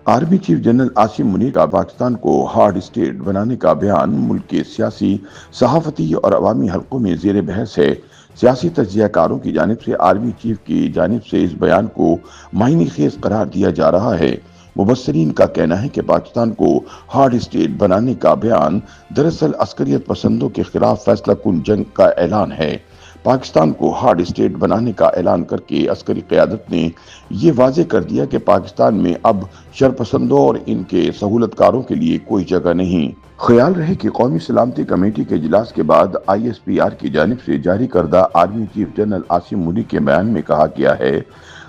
Army chief general Asim Munir का पाकिस्तान को hard state बनाने का बयान मुल्क के सियासी, सहाफती और अवामी हलकों में ज़ेर बहस है। सियासी तज्ज़ियाकारों की जानिब से आर्मी चीफ की जानिब से इस बयान को मायने खेज करार दिया जा रहा है। मुबस्सरीन का कहना है कि पाकिस्तान को हार्ड स्टेट बनाने का बयान दरअसल अस्करियत पसंदों के खिलाफ फैसला कुन जंग का ऐलान है। पाकिस्तान को हार्ड स्टेट बनाने का ऐलान करके अस्करी क़यादत ने ये वाज़े कर दिया कि पाकिस्तान में अब शरपसंदों और इनके सहूलतकारों के लिए कोई जगह नहीं। ख्याल रहे कि कौमी सलामती कमेटी के इजलास के बाद ISPR की जानिब से जारी करदा army chief general Asim Munir के बयान में कहा गया है,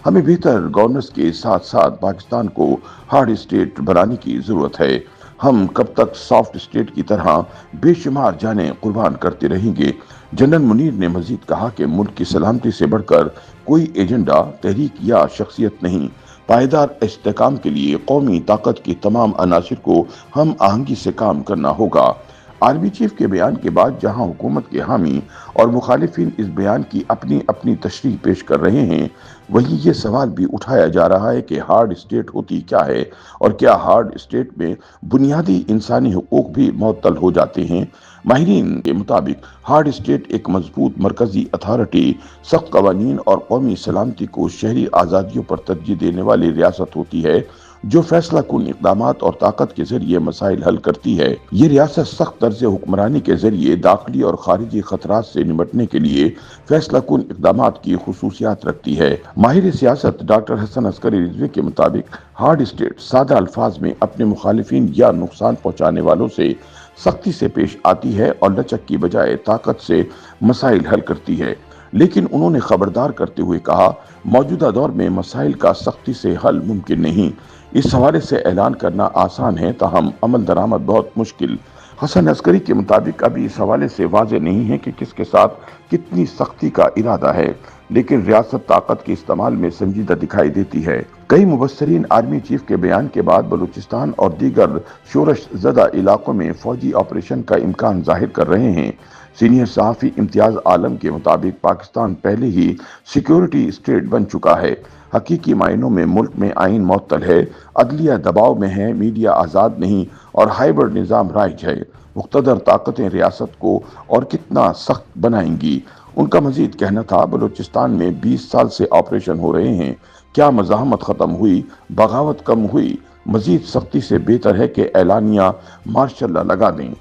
हमें बेहतर गवर्नेंस के साथ साथ पाकिस्तान को हार्ड स्टेट बनाने की जरूरत है। हम कब तक सॉफ्ट स्टेट की तरह बेशुमार जानें कुर्बान करते रहेंगे। जनरल मुनीर ने मजीद कहा कि मुल्क की सलामती से बढ़कर कोई एजेंडा, तहरीक या शख्सियत नहीं। पायदार इस्तेहकाम के लिए कौमी ताकत की तमाम अनासिर को हम आहंगी से काम करना होगा। आर्मी चीफ के बयान के बाद जहां हुकूमत के हामी और मुखालिफिन इस बयान की अपनी अपनी तशरीह पेश कर रहे हैं, वहीं ये सवाल भी उठाया जा रहा है कि हार्ड स्टेट होती क्या है और क्या हार्ड स्टेट में बुनियादी इंसानी हुकूक भी मुअत्तल हो जाते हैं। माहिरीन के मुताबिक हार्ड स्टेट एक मजबूत मरकजी अथॉरिटी, सख्त कवानीन और कौमी सलामती को शहरी आज़ादियों पर तरजीह देने वाली रियासत होती है, जो फैसला कुन इक़दामात और ताकत के जरिए मसाइल हल करती है। ये रियासत सख्त तर्ज हुक्मरानी के जरिए दाखिली और खारिजी खतरात से निपटने के लिए फैसला कुन इक़दामात की खुसूसियात रखती है। माहिर सियासत डॉक्टर हसन अस्करी रिजवी के मुताबिक हार्ड स्टेट सादा अल्फाज में अपने मुखालिफिन या नुकसान पहुंचाने वालों से सख्ती से पेश आती है और लचक की बजाय ताकत से मसाइल हल करती है। लेकिन उन्होंने खबरदार करते हुए कहा, मौजूदा दौर में मसाइल का सख्ती से हल मुमकिन नहीं। इस हवाले से ऐलान करना आसान है, ताहम अमल दरामद बहुत मुश्किल। हसन अस्करी के मुताबिक अभी इस हवाले से वाज़ेह नहीं है कि किसके साथ कितनी सख्ती का इरादा है, लेकिन रियासत ताकत के इस्तेमाल में संजीदा दिखाई देती है। कई मुबस्सरीन आर्मी चीफ के बयान के बाद बलूचिस्तान और दीगर शोरश ज़दा इलाकों में फौजी ऑपरेशन का इम्कान जाहिर कर रहे हैं। सीनियर सहाफ़ी इम्तियाज आलम के मुताबिक पाकिस्तान पहले ही सिक्योरिटी स्टेट बन चुका है। हकीकी मायनों में मुल्क में आइन मुअत्तल है, अदलिया दबाव में है, मीडिया आज़ाद नहीं और हाइब्रिड निज़ाम राइज है। मुक़्तदर ताकतें रियासत को और कितना सख्त बनाएंगी। उनका मजीद कहना था, बलूचिस्तान में 20 साल से ऑपरेशन हो रहे हैं, क्या मज़ाहमत ख़त्म हुई, बगावत कम हुई? मजीद सख्ती से बेहतर है कि एलानिया मार्शल लॉ लगा दें।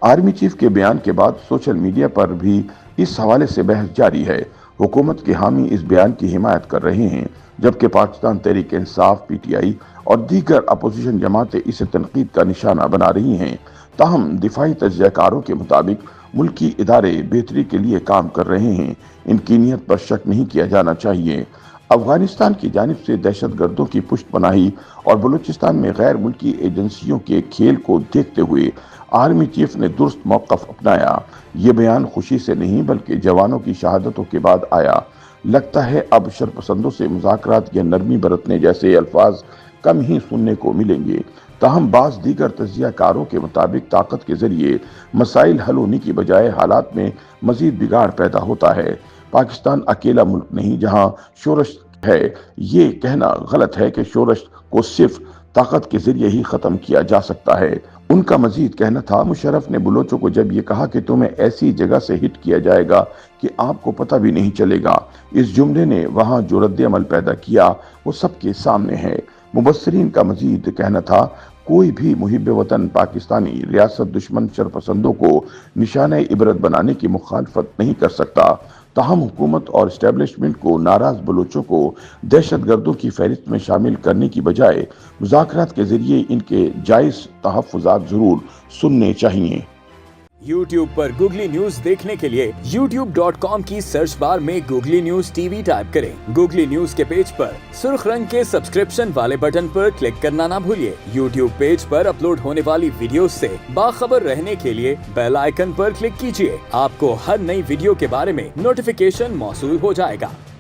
आर्मी चीफ के बयान के बाद सोशल मीडिया पर भी इस हवाले से बहस जारी है। हुकूमत के हामी इस बयान की हिमायत कर रहे हैं, जबकि पाकिस्तान तहरीक इंसाफ, PTI और दीगर अपोजिशन जमातें इसे तनकीद का निशाना बना रही हैं। ताहम दिफाई तज्ज़ियाकारों के मुताबिक मुल्की इदारे बेहतरी के लिए काम कर रहे हैं, इनकी नीयत पर शक नहीं किया जाना चाहिए। अफगानिस्तान की जानिब से दहशत गर्दों की पुष्टपनाही और बलूचिस्तान में गैर मुल्की एजेंसियों के खेल को देखते हुए आर्मी चीफ ने दुरुस्त मौक़िफ़ अपनाया। ये बयान खुशी से नहीं बल्कि जवानों की शहादतों के बाद आया। लगता है अब शरपसंदों से मुज़ाकरात या नरमी बरतने जैसे अल्फाज कम ही सुनने को मिलेंगे। ताहम बाज़ दीगर तज्ज़ियाकारों के मुताबिक ताकत के जरिए मसाइल हल होने की बजाय हालात में मजीद बिगाड़ पैदा होता है। पाकिस्तान अकेला मुल्क नहीं जहाँ शोरश है। ये कहना गलत है कि शोरश को सिर्फ ताकत के जरिए ही ख़त्म किया जा सकता है। उनका मजीद कहना था, मुशर्रफ ने बलोचों को जब ये कहा कि तुम्हें ऐसी जगह से हिट किया जाएगा कि आपको पता भी नहीं चलेगा, इस जुमले ने वहाँ जो रद्द अमल पैदा किया वो सबके सामने है। मुबस्सरीन का मजीद कहना था, कोई भी मुहिब वतन पाकिस्तानी रियासत दुश्मन शरपसंदों को निशाना इबरत बनाने की मुखालफत नहीं कर सकता। ताहम हुकूमत और इस्टेब्लिशमेंट को नाराज बलोचों को दहशत गर्दों की फहरिस्त में शामिल करने की बजाय मुज़ाकरात के जरिए इनके जायज़ तहफ़्फ़ुज़ात ज़रूर सुनने चाहिए। YouTube पर गूगली न्यूज देखने के लिए youtube.com की सर्च बार में गूगली न्यूज TV टाइप करें। गूगली न्यूज के पेज पर सुर्ख रंग के सब्सक्रिप्शन वाले बटन पर क्लिक करना ना भूलिए। YouTube पेज पर अपलोड होने वाली वीडियोस से बाखबर रहने के लिए बेल आइकन पर क्लिक कीजिए। आपको हर नई वीडियो के बारे में नोटिफिकेशन मौसूल हो जाएगा।